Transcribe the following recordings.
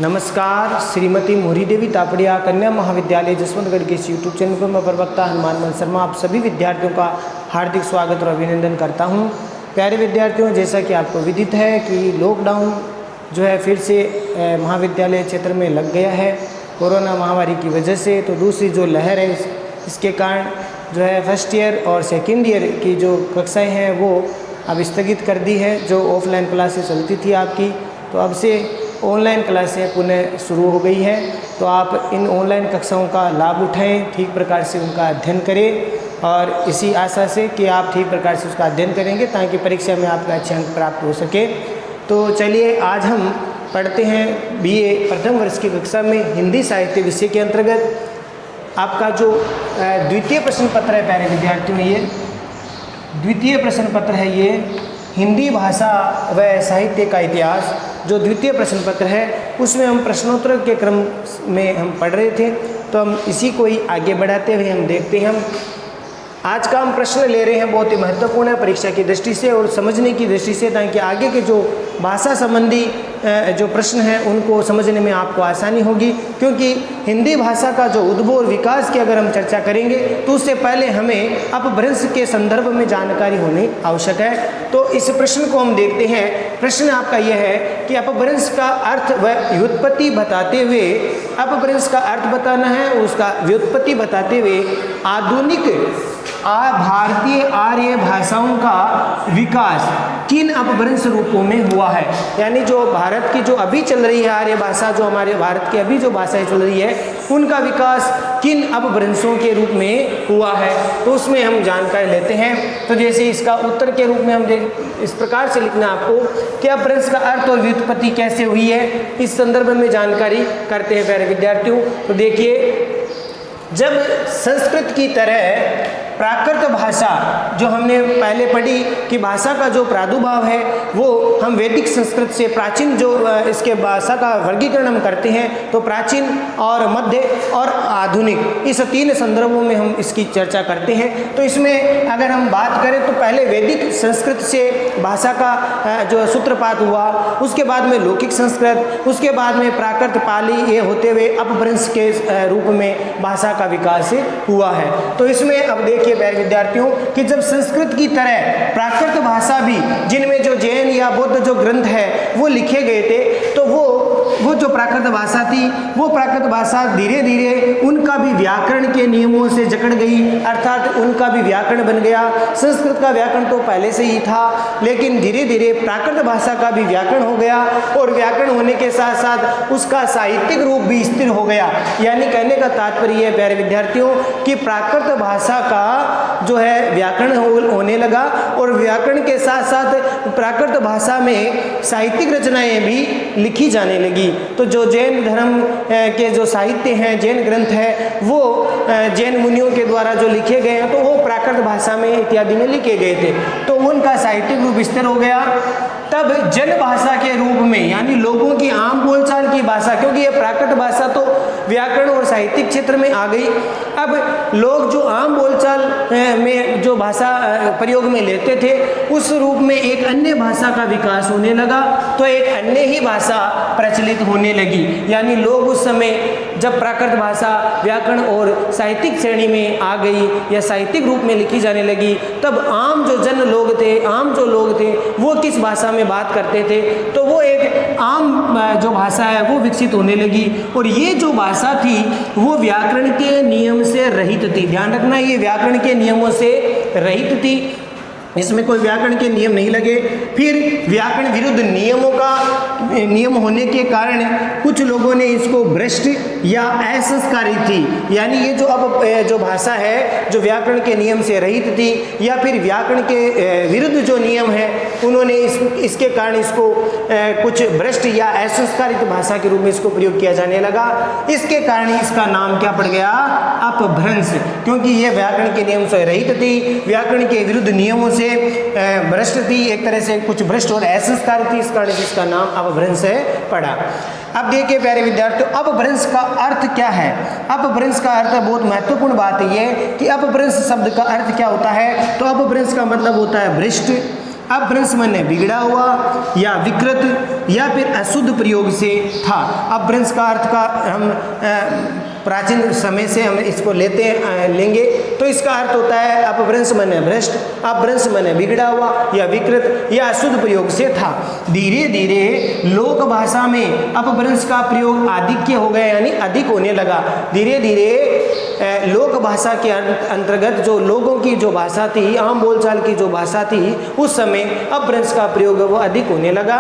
नमस्कार। श्रीमती मोहरी देवी तापड़िया कन्या महाविद्यालय जसवंतगढ़ के इस यूट्यूब चैनल पर मैं प्रवक्ता हनुमान शर्मा आप सभी विद्यार्थियों का हार्दिक स्वागत और अभिनंदन करता हूं। प्यारे विद्यार्थियों, जैसा कि आपको विदित है कि लॉकडाउन जो है फिर से महाविद्यालय क्षेत्र में लग गया है कोरोना महामारी की वजह से। तो दूसरी जो लहर है इसके कारण जो है फर्स्ट ईयर और सेकेंड ईयर की जो कक्षाएँ हैं वो अब स्थगित कर दी है। जो ऑफलाइन क्लासेस चलती थी आपकी, तो अब से ऑनलाइन क्लासें पुनः शुरू हो गई है। तो आप इन ऑनलाइन कक्षाओं का लाभ उठाएं, ठीक प्रकार से उनका अध्ययन करें और इसी आशा से कि आप ठीक प्रकार से उसका अध्ययन करेंगे ताकि परीक्षा में आपका अच्छे अंक प्राप्त हो सके। तो चलिए आज हम पढ़ते हैं बीए प्रथम वर्ष की कक्षा में हिंदी साहित्य विषय के अंतर्गत आपका जो द्वितीय प्रश्न पत्र है। प्यारे विद्यार्थियों, ये द्वितीय प्रश्न पत्र है, ये हिंदी भाषा व साहित्य का इतिहास जो द्वितीय प्रश्न पत्र है उसमें हम प्रश्नोत्तर के क्रम में हम पढ़ रहे थे। तो हम इसी को ही आगे बढ़ाते हुए हम देखते हैं। हम आज का हम प्रश्न ले रहे हैं, बहुत ही महत्वपूर्ण है परीक्षा की दृष्टि से और समझने की दृष्टि से, ताकि आगे के जो भाषा संबंधी जो प्रश्न हैं उनको समझने में आपको आसानी होगी। क्योंकि हिंदी भाषा का जो उद्भव और विकास की अगर हम चर्चा करेंगे तो उससे पहले हमें अपभ्रंश के संदर्भ में जानकारी होनी आवश्यक है। तो इस प्रश्न को हम देखते हैं। प्रश्न आपका यह है कि अपभ्रंश का अर्थ व व्युत्पत्ति बताते हुए, अपभ्रंश का अर्थ बताना है, उसका व्युत्पत्ति बताते हुए आधुनिक भारतीय आर्य भाषाओं का विकास किन अपभ्रंश रूपों में हुआ है। यानी जो भारत की जो अभी चल रही है आर्य भाषा, जो हमारे भारत की अभी जो भाषाएं चल रही है, उनका विकास किन अपभ्रंशों के रूप में हुआ है, तो उसमें हम जानकारी लेते हैं। तो जैसे इसका उत्तर के रूप में हम इस प्रकार से लिखना आपको कि अपभ्रंश का अर्थ और व्युत्पत्ति कैसे हुई है, इस संदर्भ में जानकारी करते हैं प्यारे विद्यार्थियों। तो देखिए, जब संस्कृत की तरह प्राकृत भाषा जो हमने पहले पढ़ी कि भाषा का जो प्रादुर्भाव है वो हम वैदिक संस्कृत से प्राचीन जो इसके भाषा का वर्गीकरण हम करते हैं, तो प्राचीन और मध्य और आधुनिक, इस तीन संदर्भों में हम इसकी चर्चा करते हैं। तो इसमें अगर हम बात करें तो पहले वैदिक संस्कृत से भाषा का जो सूत्रपात हुआ, उसके बाद में लौकिक संस्कृत, उसके बाद में प्राकृत पाली, ये होते हुए अपभ्रंश के रूप में भाषा का विकास हुआ है। तो इसमें अब देखिए प्यारे विद्यार्थियों कि जब संस्कृत की तरह प्राकृत भाषा भी, जिनमें जो जैन या बौद्ध जो ग्रंथ है वो लिखे गए थे, तो वो जो प्राकृत भाषा थी, वो प्राकृत भाषा धीरे धीरे उनका भी व्याकरण के नियमों से जकड़ गई, अर्थात उनका भी व्याकरण बन गया। संस्कृत का व्याकरण तो पहले से ही था, लेकिन धीरे धीरे प्राकृत भाषा का भी व्याकरण हो गया और व्याकरण होने के साथ साथ उसका साहित्यिक रूप भी स्थिर हो गया। यानी कहने का तात्पर्य है प्यारे विद्यार्थियों कि प्राकृत भाषा का जो है व्याकरण होने लगा और व्याकरण के साथ साथ प्राकृत भाषा में साहित्यिक रचनाएं भी लिखी जाने लगी। तो जो जैन धर्म के जो साहित्य हैं, जैन ग्रंथ है, वो जैन मुनियों के द्वारा जो लिखे गए हैं तो वो प्राकृत भाषा में इत्यादि में लिखे गए थे, तो उनका साहित्यिक रूप स्थिर हो गया। तब जन भाषा के रूप में, यानी लोगों की आम बोलचाल की भाषा, क्योंकि ये प्राकृत भाषा तो व्याकरण और साहित्यिक क्षेत्र में आ गई, अब लोग जो आम बोलचाल में जो भाषा प्रयोग में लेते थे उस रूप में एक अन्य भाषा का विकास होने लगा, तो एक अन्य ही भाषा प्रचलित होने लगी। यानी लोग उस समय जब प्राकृत भाषा व्याकरण और साहित्यिक श्रेणी में आ गई या साहित्यिक रूप में लिखी जाने लगी, तब आम जो जन लोग थे, आम जो लोग थे, वो किस भाषा में बात करते थे, तो वो एक आम जो भाषा है वो विकसित होने लगी। और ये जो भाषा थी वो व्याकरण के नियम से रहित थी। ध्यान रखना, ये व्याकरण के नियमों से रहित थी, इसमें कोई व्याकरण के नियम नहीं लगे। फिर व्याकरण विरुद्ध नियम होने के कारण कुछ लोगों ने इसको भ्रष्ट या असंस्कारित थी, यानी ये जो अब जो भाषा है जो व्याकरण के नियम से रहित थी या फिर व्याकरण के विरुद्ध जो नियम है, उन्होंने इसके कारण इसको कुछ भ्रष्ट या असंस्कारित भाषा के रूप में इसको प्रयोग किया जाने लगा। इसके कारण इसका नाम क्या पड़ गया? अपभ्रंश, क्योंकि ये व्याकरण के नियम से रहित थी, व्याकरण के विरुद्ध नियमों से भ्रष्ट थी, एक तरह से कुछ भ्रष्ट और असंस्कारित थी, इस कारण इसका नाम अपभ्रंश पड़ा। अब देखिए प्यारे विद्यार्थियों, अपभ्रंश का अर्थ क्या है? अपभ्रंश का अर्थ बहुत महत्वपूर्ण बात है ये कि अपभ्रंश शब्द का अर्थ क्या होता है। तो अपभ्रंश का मतलब होता है भ्रष्ट, अपभ्रंश माने बिगड़ा हुआ या विकृत या फिर अशुद्ध प्रयोग से था। अपभ्रंश का अर्थ का हम प्राचीन समय से हम इसको लेंगे तो इसका अर्थ होता है अपभ्रंश माने भ्रष्ट, अपभ्रंश माने बिगड़ा हुआ या विकृत या अशुद्ध प्रयोग से था। धीरे धीरे लोक भाषा में अपभ्रंश का प्रयोग आधिक्य हो गया, यानी अधिक होने लगा। धीरे धीरे लोक भाषा के अंतर्गत जो लोगों की जो भाषा थी, आम बोलचाल की जो भाषा थी, उस समय अपभ्रंश का प्रयोग वो अधिक होने लगा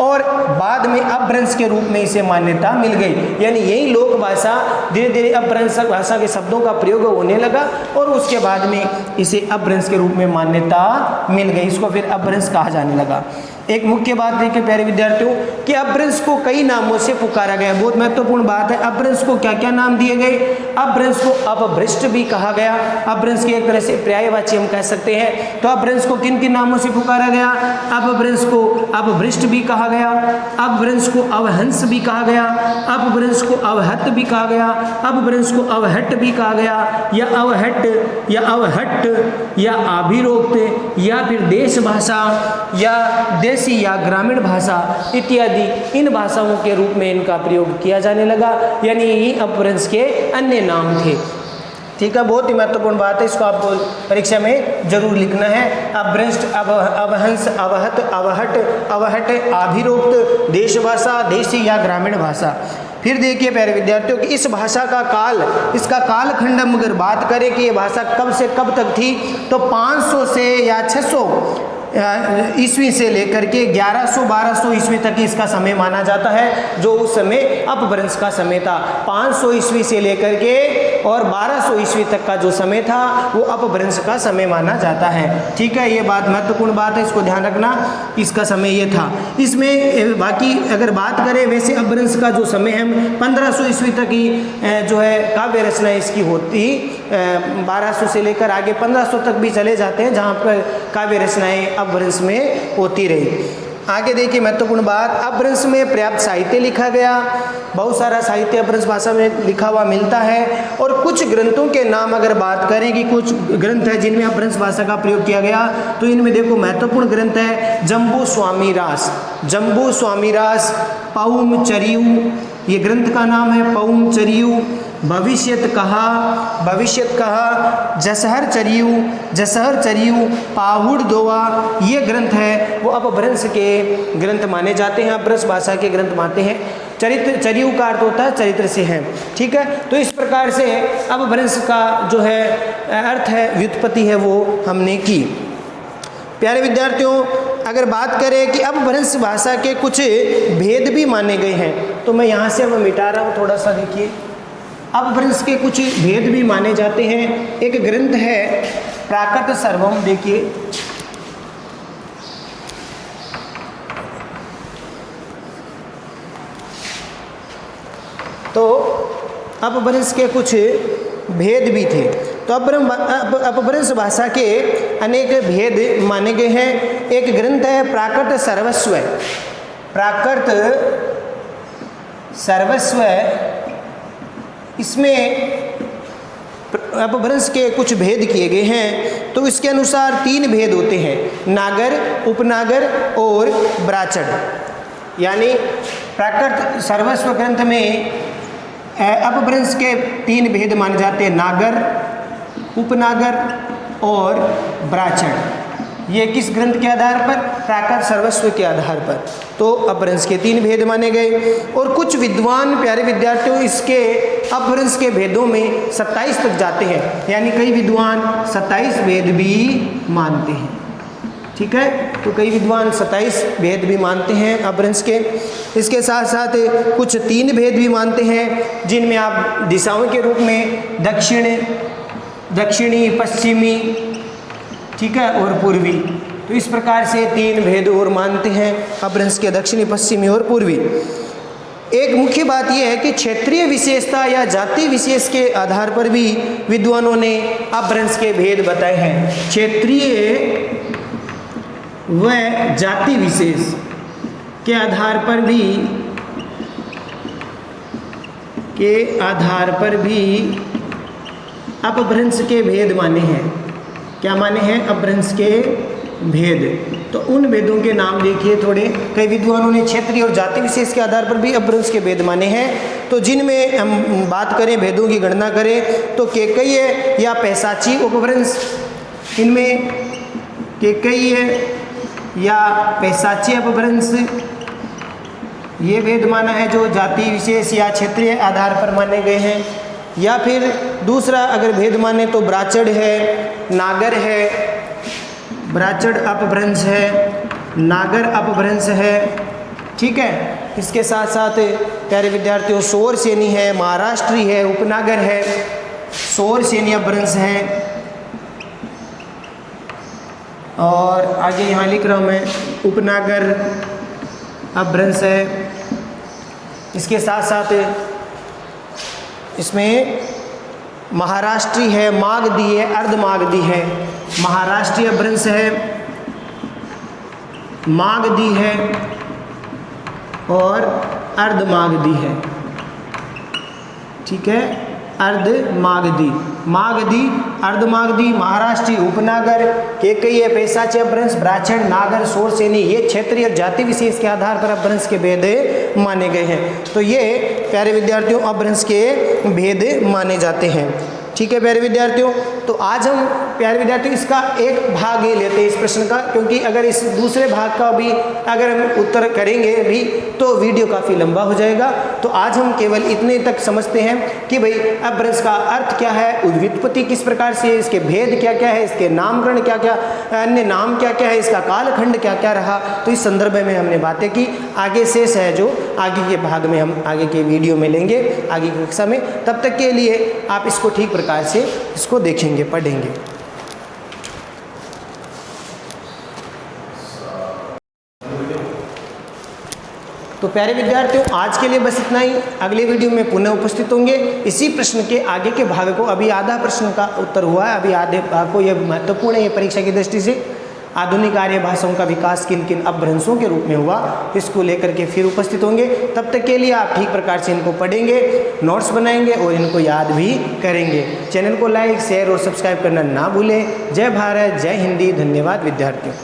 और बाद में अपभ्रंश के रूप में इसे मान्यता मिल गई। यानी यही लोक भाषा धीरे धीरे अपभ्रंश भाषा के शब्दों का प्रयोग होने लगा और उसके बाद में इसे अपभ्रंश के रूप में मान्यता मिल गई। इसको फिर अपभ्रंश कहा जाने लगा। एक मुख्य बात देखिए प्यारे विद्यार्थियों कि अपभ्रंश को कई नामों से पुकारा गया। बहुत महत्वपूर्ण बात है, अपभ्रंश को क्या क्या नाम दिए गए। अपभ्रंश को अपभ्रष्ट भी कहा गया। अपभ्रंश की एक तरह से पर्यायवाची हम कह सकते हैं। तो अपभ्रंश को किन किन नामों से पुकारा गया। अपभ्रंश को अपभ्रष्ट भी कहा गया, अपभ्रंश को अवहंस भी कहा गया, अपभ्रंश को अवहत भी कहा गया, अपभ्रंश को अवहट भी कहा गया, या अवहट या अवहट या अभिरोक्त या फिर देश भाषा या देसी या ग्रामीण भाषा इत्यादि इन भाषाओं के रूप में इनका प्रयोग किया जाने लगा। यानी यही अपभ्रंश के अन्य नाम थे। ठीक है, बहुत ही महत्वपूर्ण बात है, इसको आपको परीक्षा में जरूर लिखना है। अपभ्रष्ट, अवहंस, अवहत, अवहट, अवहट, अभिरोक्त, देश भाषा, देसी या ग्रामीण भाषा। फिर देखिए प्यारे विद्यार्थियों कि इस भाषा का काल, इसका कालखंड हम अगर बात करें कि ये भाषा कब से कब तक थी, तो 500 से या 600 ईस्वी से लेकर के 1100-1200 ईस्वी तक इसका समय माना जाता है, जो उस समय अपभ्रंश का समय था। 500 ईस्वी से लेकर के और 1200 ईस्वी तक का जो समय था वो अपभ्रंश का समय माना जाता है। ठीक है, ये बात महत्वपूर्ण बात है, इसको ध्यान रखना, इसका समय ये था। इसमें बाकी अगर बात करें वैसे अपभ्रंश का जो समय है 1500 ईस्वी तक ही जो है काव्य रचना इसकी होती, 1200 से लेकर आगे 1500 तक भी चले जाते हैं जहाँ पर काव्य रचनाएँ अपभ्रंश में होती रही। आगे देखिए महत्वपूर्ण बात, अपभ्रंश में पर्याप्त साहित्य लिखा गया। बहुत सारा साहित्य अपभ्रंश भाषा में लिखा हुआ मिलता है। और कुछ ग्रंथों के नाम अगर बात करें कि कुछ ग्रंथ है जिनमें अपभ्रंश भाषा का प्रयोग किया गया, तो इनमें देखो महत्वपूर्ण ग्रंथ है जम्बू स्वामी रास, जम्बू स्वामी रास, पौम चरियू, ये ग्रंथ का नाम है पौम चरियू, भविष्यत कहा, जसहर चरियू, पाहुड़ दोवा, ये ग्रंथ है वो अपभ्रंश के ग्रंथ माने जाते हैं, अपभ्रंश भाषा के ग्रंथ मानते हैं। चरित्र, चरियू का अर्थ होता है चरित्र से है। ठीक है, तो इस प्रकार से अपभ्रंश का जो है अर्थ है, व्युत्पत्ति है, वो हमने की। प्यारे विद्यार्थियों, अगर बात करें कि अपभ्रंश भाषा के कुछ भेद भी माने गए हैं, तो मैं यहाँ से अब मिटा रहा हूँ, थोड़ा सा देखिए। अपभ्रंश के कुछ भेद भी माने जाते हैं। एक ग्रंथ है प्राकृत सर्वम, देखिए तो अपभ्रंश के कुछ भेद भी थे। तो अपभ्रंश भाषा के अनेक भेद माने गए हैं। एक ग्रंथ है प्राकृत सर्वस्व, प्राकृत सर्वस्व, इसमें अपभ्रंश के कुछ भेद किए गए हैं। तो इसके अनुसार 3 भेद होते हैं, नागर, उपनागर और ब्राचड़। यानी प्राकृत सर्वस्व ग्रंथ में अपभ्रंश के 3 भेद माने जाते हैं, नागर, उपनागर और ब्राचड़। ये किस ग्रंथ के आधार पर? प्राकृत सर्वस्व के आधार पर। तो अपभ्रंश के 3 भेद माने गए। और कुछ विद्वान प्यारे विद्यार्थियों इसके अपभ्रंश के भेदों में 27 तक जाते हैं, यानी कई विद्वान 27 भेद भी मानते हैं। ठीक है, तो कई विद्वान 27 भेद भी मानते हैं अपभ्रंश के। इसके साथ साथ कुछ 3 भेद भी मानते हैं, जिनमें आप दिशाओं के रूप में दक्षिणी, पश्चिमी, ठीक है, और पूर्वी। तो इस प्रकार से 3 भेद और मानते हैं अपभ्रंश के, दक्षिणी, पश्चिमी और पूर्वी। एक मुख्य बात यह है कि क्षेत्रीय विशेषता या जाति विशेष के आधार पर भी विद्वानों ने अपभ्रंश के भेद बताए हैं। क्षेत्रीय व जाति विशेष के आधार पर भी अपभ्रंश के भेद माने हैं। क्या माने हैं? अपभ्रंश के भेद, तो उन भेदों के नाम देखिए थोड़े। कई विद्वानों ने क्षेत्रीय और जाति विशेष के आधार पर भी अपभ्रंश के भेद माने हैं। तो जिनमें हम बात करें, भेदों की गणना करें, तो केकयीय या पैशाची अपभ्रंश, इनमें केकयीय या पैशाची अपभ्रंश ये भेद माना है जो जाति विशेष या क्षेत्रीय आधार पर माने गए हैं। या फिर दूसरा अगर भेद माने तो ब्राचड़ है, नागर है, ब्राचड़ अपभ्रंश है, नागर अपभ्रंश है, ठीक है। इसके साथ साथ प्यारे विद्यार्थियों सोर सेनी है, महाराष्ट्री है, उपनागर है, सोर सेनी अपभ्रंश है। और आगे यहाँ लिख रहा हूँ मैं, उपनागर अपभ्रंश है। इसके साथ साथ इसमें महाराष्ट्री है, मागधी है, अर्धमागधी है। महाराष्ट्रीय अपभ्रंश है, मागधी है और अर्धमागधी है, ठीक है। अर्धमागधी, मागधी, अर्धमागधी, महाराष्ट्रीय, उपनागर, केकयीय, पैशाची अपभ्रंश, ब्राह्मण, नागर, सोर सेनी, ये क्षेत्रीय और जाति विशेष के आधार पर अपभ्रंश के भेद माने गए हैं। तो ये प्यारे विद्यार्थियों अपभ्रंश के भेद माने जाते हैं, ठीक है प्यारे विद्यार्थियों। तो आज हम प्यारे विद्यार्थियों इसका एक भाग ही लेते हैं इस प्रश्न का, क्योंकि अगर इस दूसरे भाग का भी अगर हम उत्तर करेंगे भी तो वीडियो काफ़ी लंबा हो जाएगा। तो आज हम केवल इतने तक समझते हैं कि भाई अपभ्रंश का अर्थ क्या है, व्युत्पत्ति किस प्रकार से, इसके भेद क्या क्या है, इसके नामकरण क्या क्या, अन्य नाम क्या क्या है, इसका कालखंड क्या क्या रहा। तो इस संदर्भ में हमने बातें की। आगे शेष है जो आगे के भाग में हम आगे के वीडियो में लेंगे, आगे की कक्षा में। तब तक के लिए आप इसको ठीक प्रकार से इसको देखेंगे, पढ़ेंगे। तो प्यारे विद्यार्थियों आज के लिए बस इतना ही। अगले वीडियो में पुनः उपस्थित होंगे इसी प्रश्न के आगे के भाग को। अभी आधा प्रश्न का उत्तर हुआ है, अभी आधे भाग को, यह महत्वपूर्ण है ये परीक्षा की दृष्टि से। आधुनिक आर्य भाषाओं का विकास किन किन अपभ्रंशों के रूप में हुआ, इसको लेकर के फिर उपस्थित होंगे। तब तक के लिए आप ठीक प्रकार से इनको पढ़ेंगे, नोट्स बनाएंगे और इनको याद भी करेंगे। चैनल को लाइक, शेयर और सब्सक्राइब करना ना भूलें। जय भारत, जय हिंदी। धन्यवाद विद्यार्थियों।